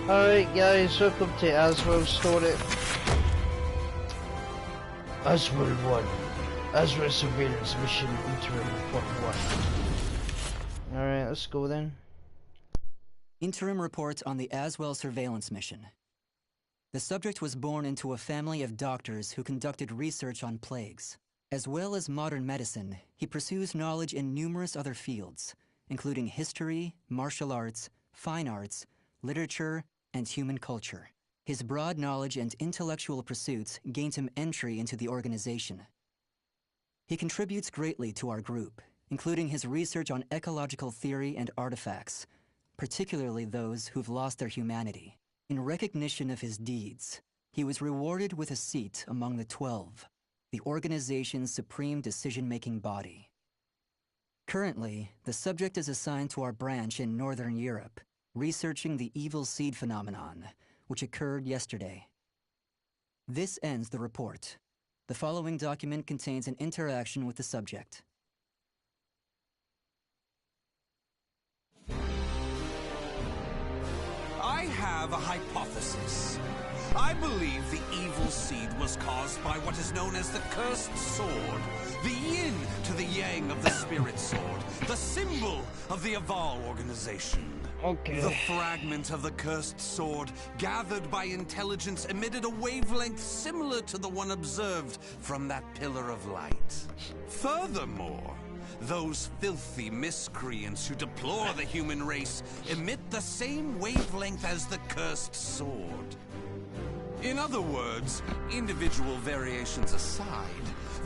Alright guys, welcome to Azwel story. Azwel 1. Azwel Surveillance Mission Interim Report 1. Alright, let's go then. Interim report on the Azwel surveillance mission. The subject was born into a family of doctors who conducted research on plagues. As well as modern medicine, he pursues knowledge in numerous other fields, including history, martial arts, fine arts, literature, and human culture. His broad knowledge and intellectual pursuits gained him entry into the organization. He contributes greatly to our group, including his research on ecological theory and artifacts, particularly those who've lost their humanity. In recognition of his deeds, he was rewarded with a seat among the 12, the organization's supreme decision-making body. Currently, the subject is assigned to our branch in Northern Europe, researching the evil seed phenomenon, which occurred yesterday. This ends the report. The following document contains an interaction with the subject. I have a hypothesis. I believe the evil seed was caused by what is known as the cursed sword, the yin to the yang of the spirit sword, the symbol of the Azwel organization. Okay. The fragment of the cursed sword, gathered by intelligence, emitted a wavelength similar to the one observed from that pillar of light. Furthermore, those filthy miscreants who deplore the human race emit the same wavelength as the cursed sword. In other words, individual variations aside,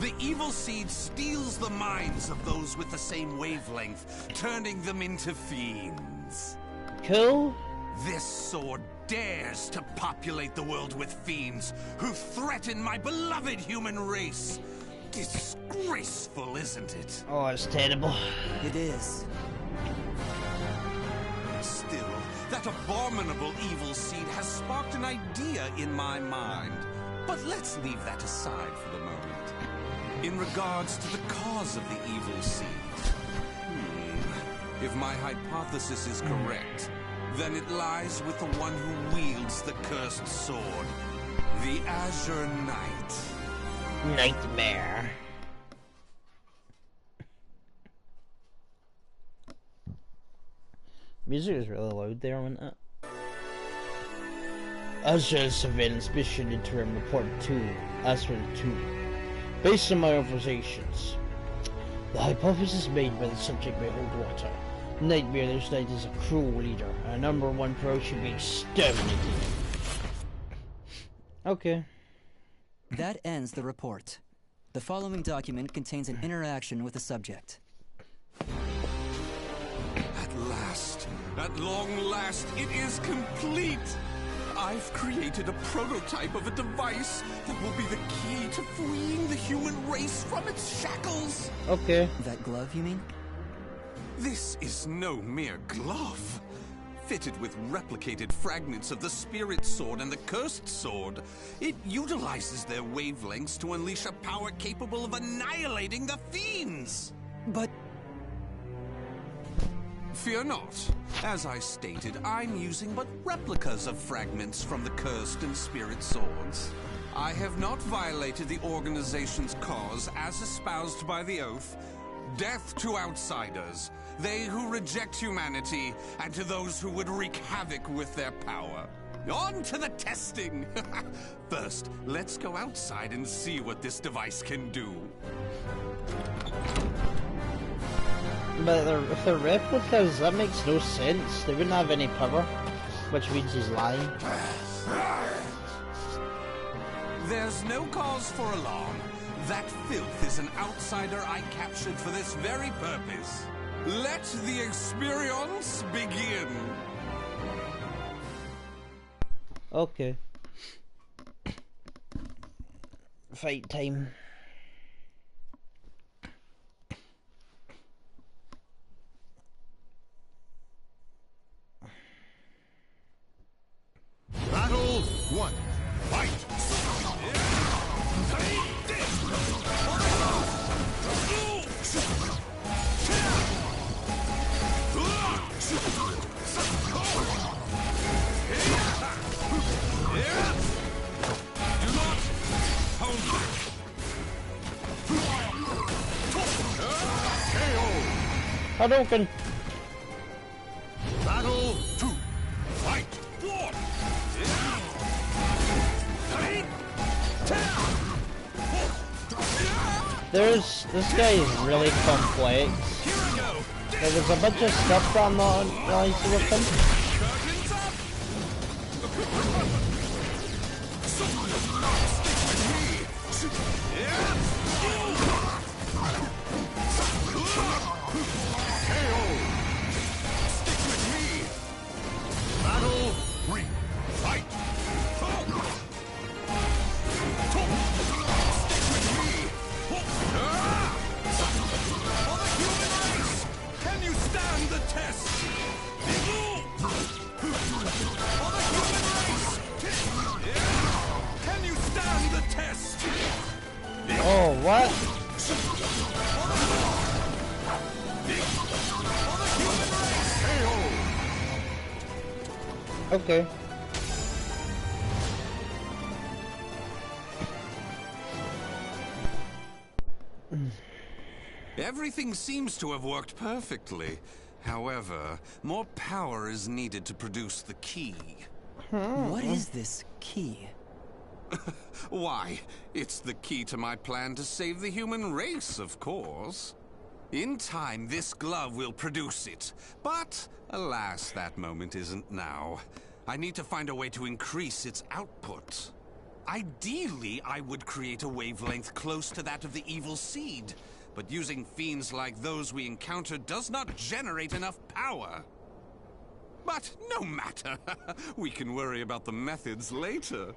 the evil seed steals the minds of those with the same wavelength, turning them into fiends. Cool. This sword dares to populate the world with fiends who threaten my beloved human race. Disgraceful, isn't it? Oh, it's terrible. It is. Still, that abominable evil seed has sparked an idea in my mind. But let's leave that aside for the moment. In regards to the cause of the evil seed, if my hypothesis is correct, then it lies with the one who wields the cursed sword, the Azure Knight. Nightmare. Music is really loud there, wasn't it? Azwel Surveillance Mission Interim Report 2, Azwel 2. Based on my observations, the hypothesis made by the subject may hold water. Nightmare this night is a cruel leader, and a #1 pro should be exterminated. Okay. That ends the report. The following document contains an interaction with the subject. At last, at long last, it is complete! I've created a prototype of a device that will be the key to freeing the human race from its shackles! Okay. That glove, you mean? This is no mere glove. Fitted with replicated fragments of the spirit sword and the cursed sword, it utilizes their wavelengths to unleash a power capable of annihilating the fiends! But... Fear not. As I stated, I'm using but replicas of fragments from the cursed and spirit swords. I have not violated the organization's cause as espoused by the oath. Death to outsiders, they who reject humanity, and to those who would wreak havoc with their power. On to the testing! First, let's go outside and see what this device can do. But if they're replicas, that makes no sense. They wouldn't have any power, which means he's lying. There's no cause for alarm. That filth is an outsider I captured for this very purpose. Let the experience begin. Okay. Fight time. Battle 1. Fight! Hadouken! Battle 2. Fight! This guy is really complex. There's a bunch of stuff that I'm not nice with him. Battle 3. Fight! Can you stand the test? Can you stand the test? Oh, what? Okay. Everything seems to have worked perfectly. However, more power is needed to produce the key. What is this key? Why, it's the key to my plan to save the human race, of course. In time, this glove will produce it. But, alas, that moment isn't now. I need to find a way to increase its output. Ideally, I would create a wavelength close to that of the evil seed. But using fiends like those we encountered does not generate enough power. But no matter. We can worry about the methods later.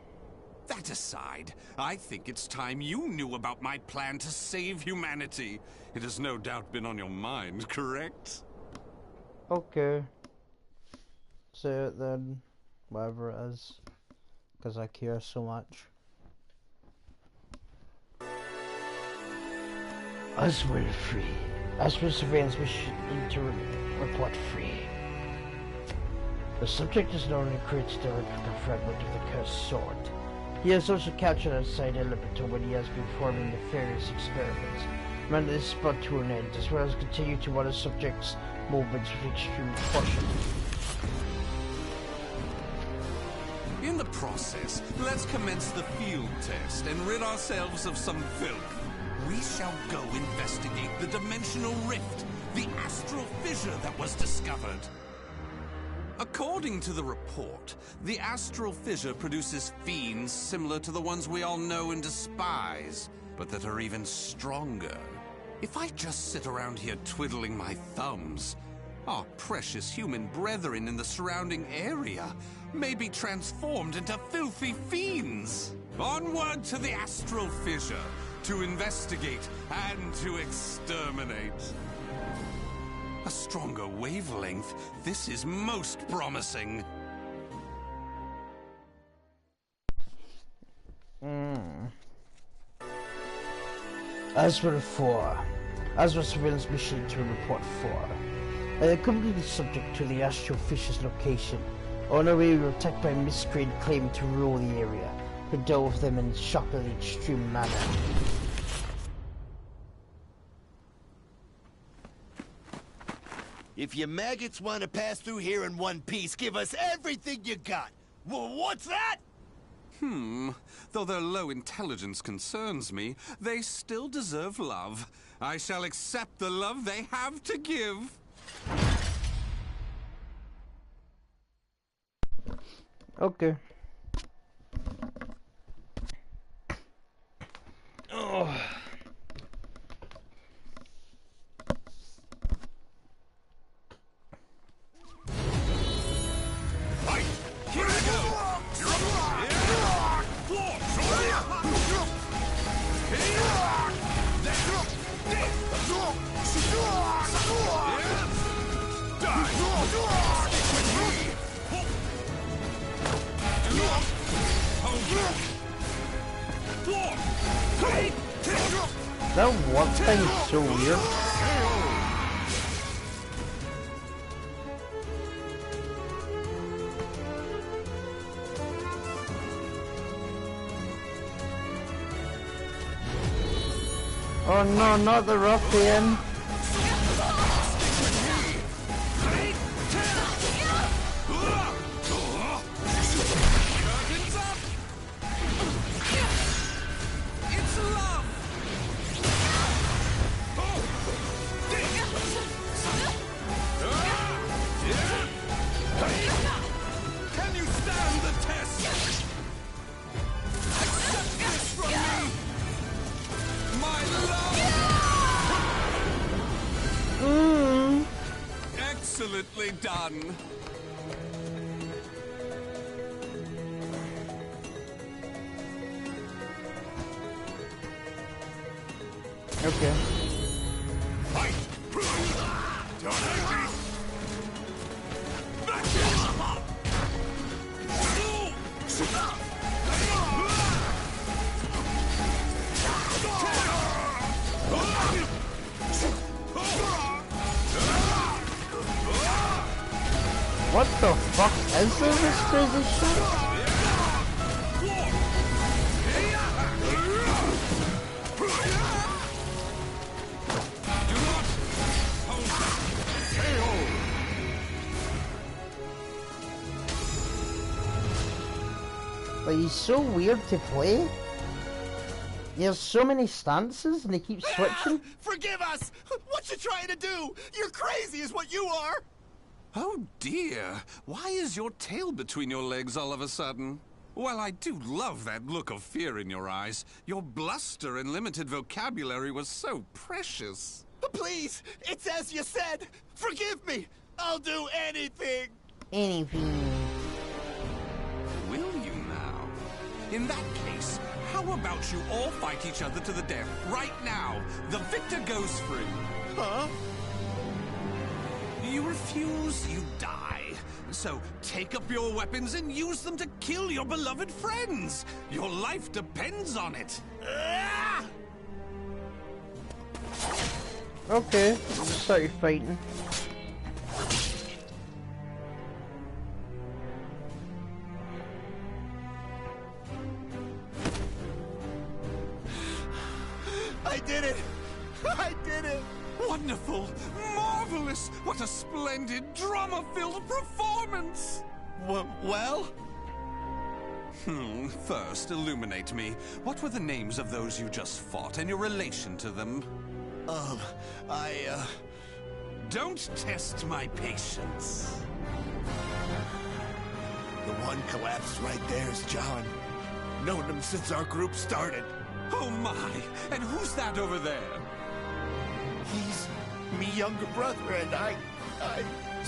That aside, I think it's time you knew about my plan to save humanity. It has no doubt been on your mind, correct? Okay. Say it then. Whatever it is. Because I care so much. Azwel free. Azwel surveillance mission interim report free. The subject is known and creates the replica fragment of the cursed sword. He has also captured outside Elemental when he has been performing nefarious experiments. Remember this is brought to an end, as well as continue to monitor subject's movements with extreme caution. In the process, let's commence the field test and rid ourselves of some filth. We shall go investigate the dimensional rift, the astral fissure that was discovered. According to the report, the astral fissure produces fiends similar to the ones we all know and despise, but that are even stronger. If I just sit around here twiddling my thumbs, our precious human brethren in the surrounding area may be transformed into filthy fiends. Onward to the astral fissure, to investigate and to exterminate. A stronger wavelength. This is most promising. Azwel 4. Azwel surveillance mission to report 4. I accompanied the subject to the astral fisher's location. On our way, we were attacked by a miscreant claiming to rule the area. We dealt with them in a shockingly extreme manner. If you maggots want to pass through here in one piece, give us everything you got. What's that? Though their low intelligence concerns me, they still deserve love. I shall accept the love they have to give. Okay. Oh. Fight! Here we go! That one thing is so weird. Oh no, not the ruffian. fun. Okay. Fight! Don't hate What the fuck is this crazy shit? But he's so weird to play. He has so many stances and he keeps switching. Forgive us! What you trying to do? You're crazy is what you are! Oh dear, why is your tail between your legs all of a sudden? Well, I do love that look of fear in your eyes. Your bluster and limited vocabulary was so precious. Please, it's as you said! Forgive me! I'll do anything! Anything. Will you now? In that case, how about you all fight each other to the death right now? The victor goes free. Huh? You refuse, you die. So take up your weapons and use them to kill your beloved friends. Your life depends on it. Ah! Okay, just start fighting. I did it! I did it! Wonderful! Marvelous! What a splendid drama-filled performance! Well? First, illuminate me. What were the names of those you just fought and your relation to them? Don't test my patience. The one collapsed right there's John. Known him since our group started. Oh my! And who's that over there? He's me younger brother and I...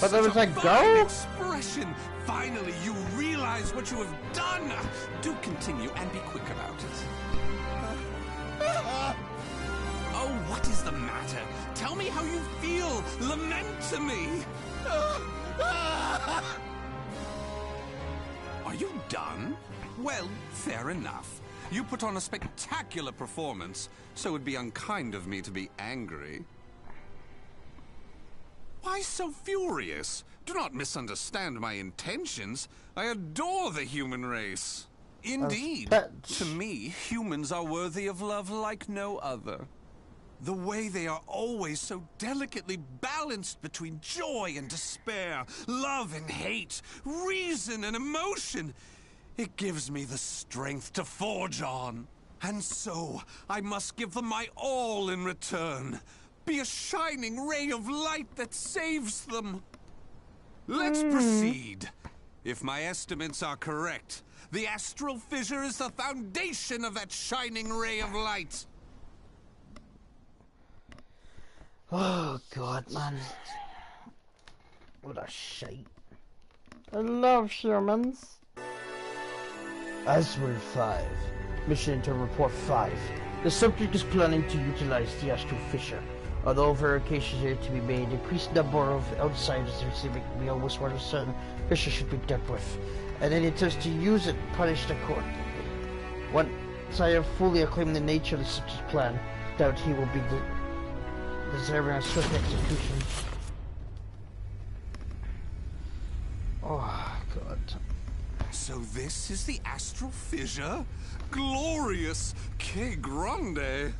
But there was a Fine go? expression! Finally, you realize what you have done! Do continue and be quick about it. Oh, what is the matter? Tell me how you feel! Lament to me! Are you done? Well, fair enough. You put on a spectacular performance, so it'd be unkind of me to be angry. Why so furious? Do not misunderstand my intentions. I adore the human race. Indeed, to me, humans are worthy of love like no other. The way they are always so delicately balanced between joy and despair, love and hate, reason and emotion. It gives me the strength to forge on. And so, I must give them my all in return. Be a shining ray of light that saves them. Let's proceed. If my estimates are correct, the astral fissure is the foundation of that shining ray of light. Oh god, man. What a shite. I love humans. Azwel 5. Mission Interim Report 5. The subject is planning to utilize the astral fissure. Although verifications are to be made, increased number of outsiders receiving we almost want a certain fissure should be dealt with, and any attempts to use it punished accordingly. Once I have fully acclaimed the nature of the subject's plan, doubt he will be deserving of swift execution. Oh god. So this is the astral fissure? Glorious! Que grande!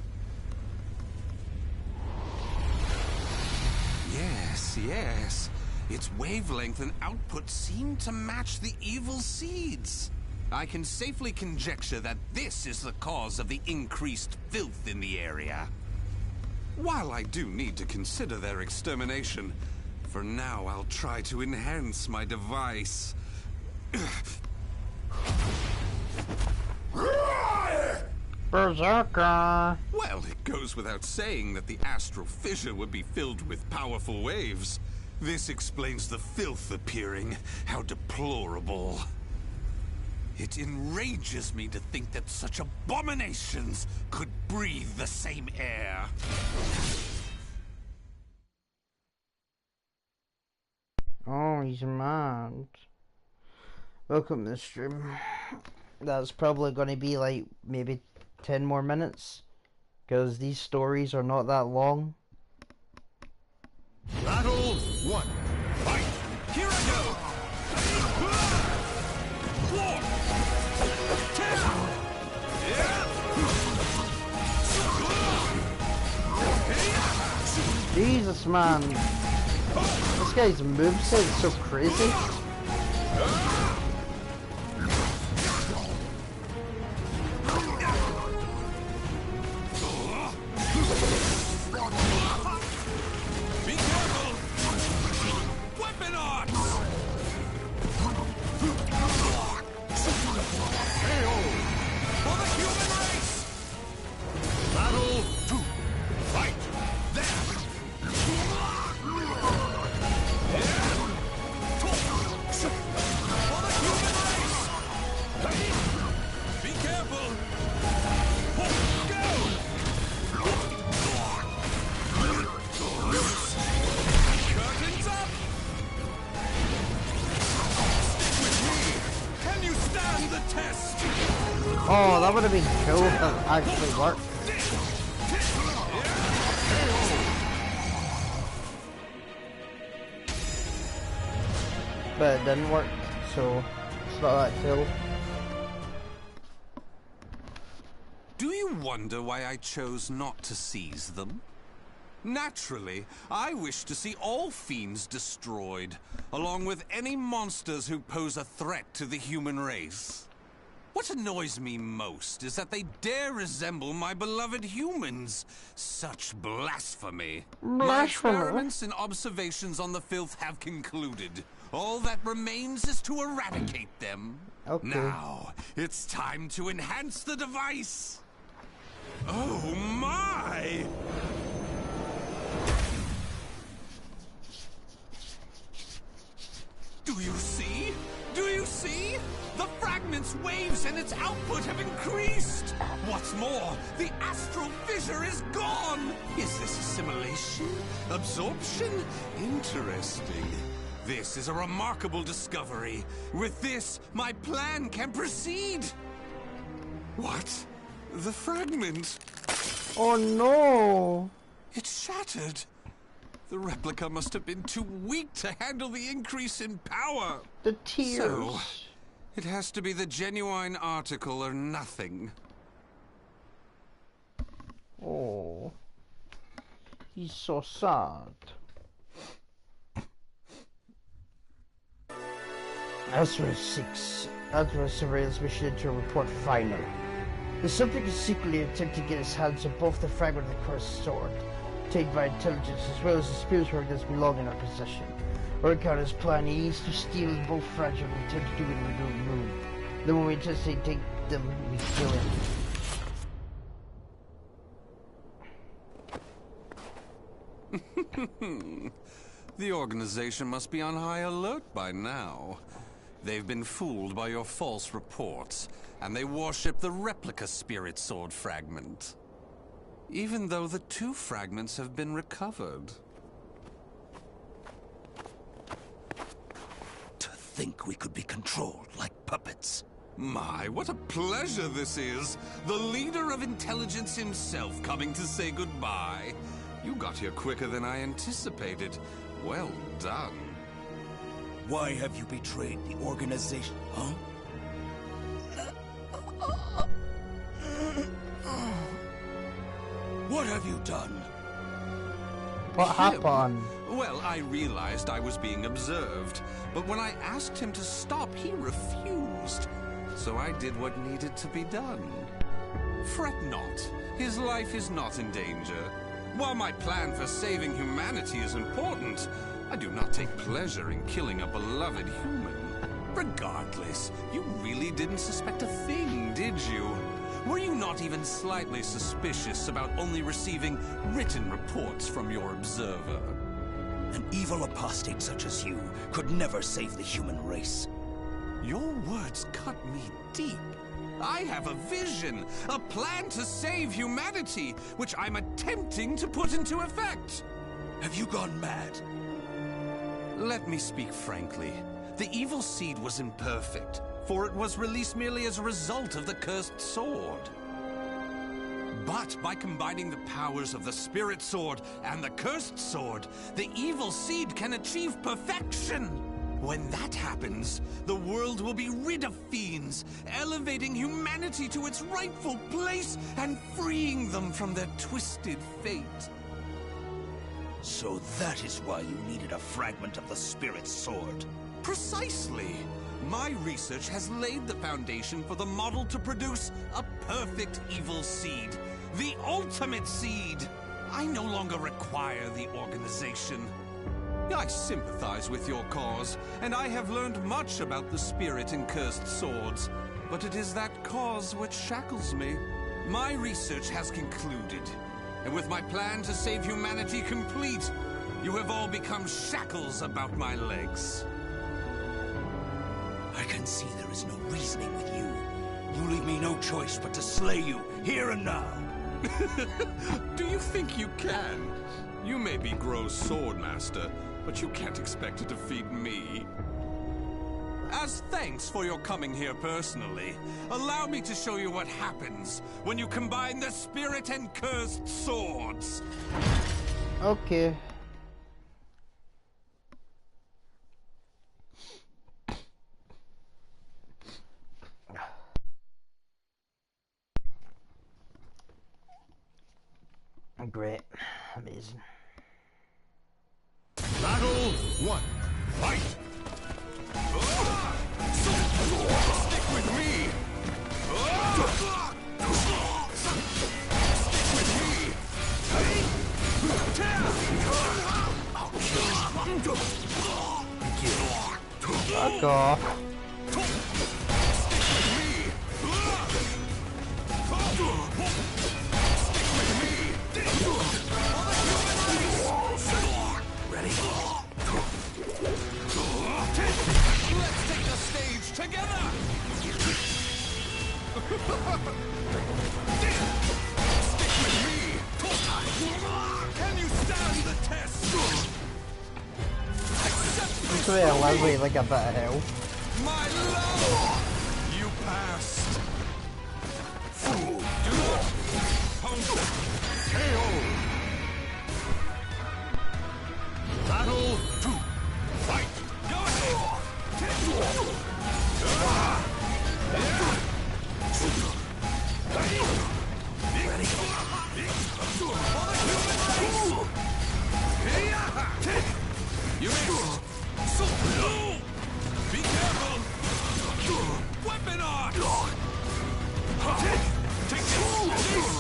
Yes. Its wavelength and output seem to match the evil seeds. I can safely conjecture that this is the cause of the increased filth in the area. While I do need to consider their extermination, for now I'll try to enhance my device. Berserker! Well, it goes without saying that the astral fissure would be filled with powerful waves. This explains the filth appearing. How deplorable. It enrages me to think that such abominations could breathe the same air. Oh, he's mad. Welcome to the stream. That's probably going to be like maybe 10 more minutes, because these stories are not that long. Battle 1. Fight! Here I go! Jesus, man. This guy's moveset is so crazy. Oh, that would have been cool if it actually worked. But it didn't work, so it's not that cool. Do you wonder why I chose not to seize them? Naturally, I wish to see all fiends destroyed, along with any monsters who pose a threat to the human race. What annoys me most is that they dare resemble my beloved humans. Such blasphemy. My experiments and observations on the filth have concluded. All that remains is to eradicate them. Okay. Now, it's time to enhance the device. Oh my! Do you see? Do you see? The fragment's waves and its output have increased! What's more, the astral fissure is gone! Is this assimilation? Absorption? Interesting. This is a remarkable discovery. With this, my plan can proceed! What? The fragment? Oh no! It's shattered! The replica must have been too weak to handle the increase in power! The tears! So, it has to be the genuine article or nothing. Oh. He's so sad. Azwel 6. Azwel surveillance mission to report final. The subject is secretly attempting to get his hands on both the fragment of the cursed sword, taken by intelligence, as well as the spirit that's belong in our possession. Work out his plan. He needs to steal both fragments and attempt to do it in a move. The moment we take them, we kill him. The organization must be on high alert by now. They've been fooled by your false reports, and they worship the replica spirit sword fragment. Even though the two fragments have been recovered. To think we could be controlled like puppets. My, what a pleasure this is! The leader of intelligence himself coming to say goodbye. You got here quicker than I anticipated. Well done. Why have you betrayed the organization, huh? What have you done? What happened? Well, I realized I was being observed, but when I asked him to stop, he refused. So I did what needed to be done. Fret not. His life is not in danger. While my plan for saving humanity is important, I do not take pleasure in killing a beloved human. Regardless, you really didn't suspect a thing, did you? Were you not even slightly suspicious about only receiving written reports from your observer? An evil apostate such as you could never save the human race. Your words cut me deep. I have a vision, a plan to save humanity, which I'm attempting to put into effect. Have you gone mad? Let me speak frankly. The evil seed was imperfect, for it was released merely as a result of the cursed sword. But by combining the powers of the spirit sword and the cursed sword, the evil seed can achieve perfection. When that happens, the world will be rid of fiends, elevating humanity to its rightful place and freeing them from their twisted fate. So that is why you needed a fragment of the spirit sword. Precisely. My research has laid the foundation for the model to produce a perfect evil seed. The ultimate seed. I no longer require the organization. I sympathize with your cause, and I have learned much about the spirit in cursed swords. But it is that cause which shackles me. My research has concluded, and with my plan to save humanity complete, you have all become shackles about my legs. I can see there is no reasoning with you. You leave me no choice but to slay you, here and now. Do you think you can? You may be Gro's swordmaster, but you can't expect to defeat me. As thanks for your coming here personally, allow me to show you what happens when you combine the spirit and cursed swords. Okay. Great. Amazing. Battle 1. Fight! Stick with me! Stick with me! Fuck off. Ready? Let's take the stage together! Stick with me! Can you stand the test? Accept Just wait, Leslie, like a bit of hell. my love! You passed. Do not pounce. KO! Battle 2. Fight! Go ahead! Ready? You missed! Be careful! Weapon on! Take this!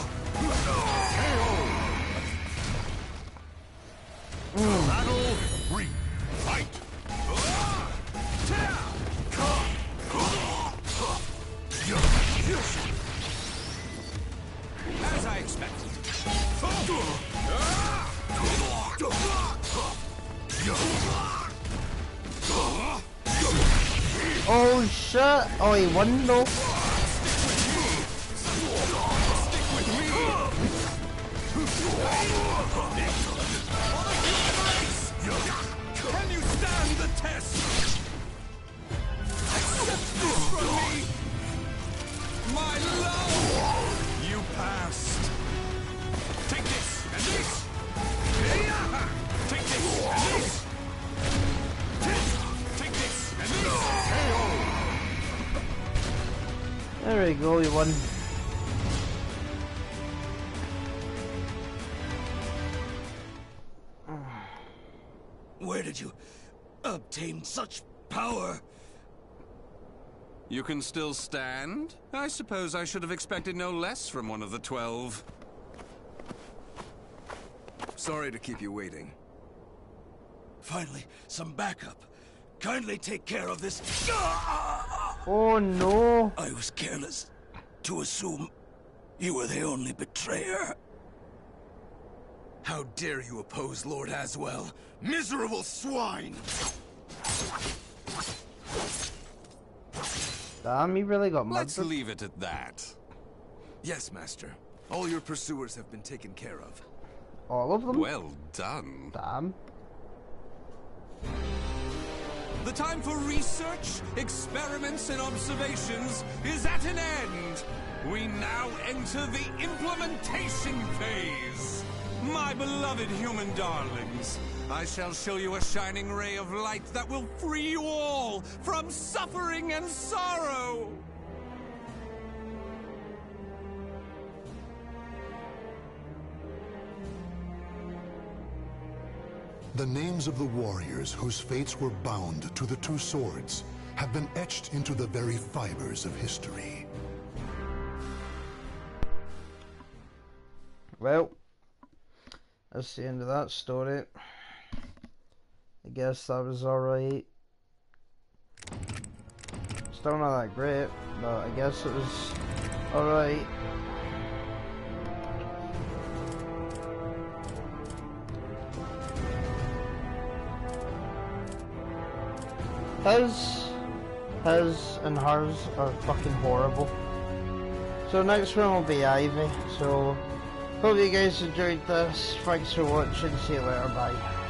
Battle 3. Fight! As I expected. Oh shit! Oh, he won though. Can you stand the test? Accept this from me! My love! You passed. Take this and this! Take this and this! Take this and this! There we go, he won. Where did you obtain such power? You can still stand? I suppose I should have expected no less from one of the 12. Sorry to keep you waiting. Finally, some backup. Kindly take care of this. Oh no. I was careless to assume you were the only betrayer. How dare you oppose Lord Azwel? Miserable swine! Damn, he really got Let's murdered. leave it at that. Yes, Master. All your pursuers have been taken care of. All of them? Well done. Damn. The time for research, experiments, and observations is at an end. We now enter the implementation phase. My beloved human darlings, I shall show you a shining ray of light that will free you all from suffering and sorrow. The names of the warriors whose fates were bound to the two swords have been etched into the very fibers of history. Well, that's the end of that story. I guess that was alright. Still not that great, but I guess it was alright. His and hers are fucking horrible. So next one will be Ivy. So hope you guys enjoyed this. Thanks for watching. See you later. Bye.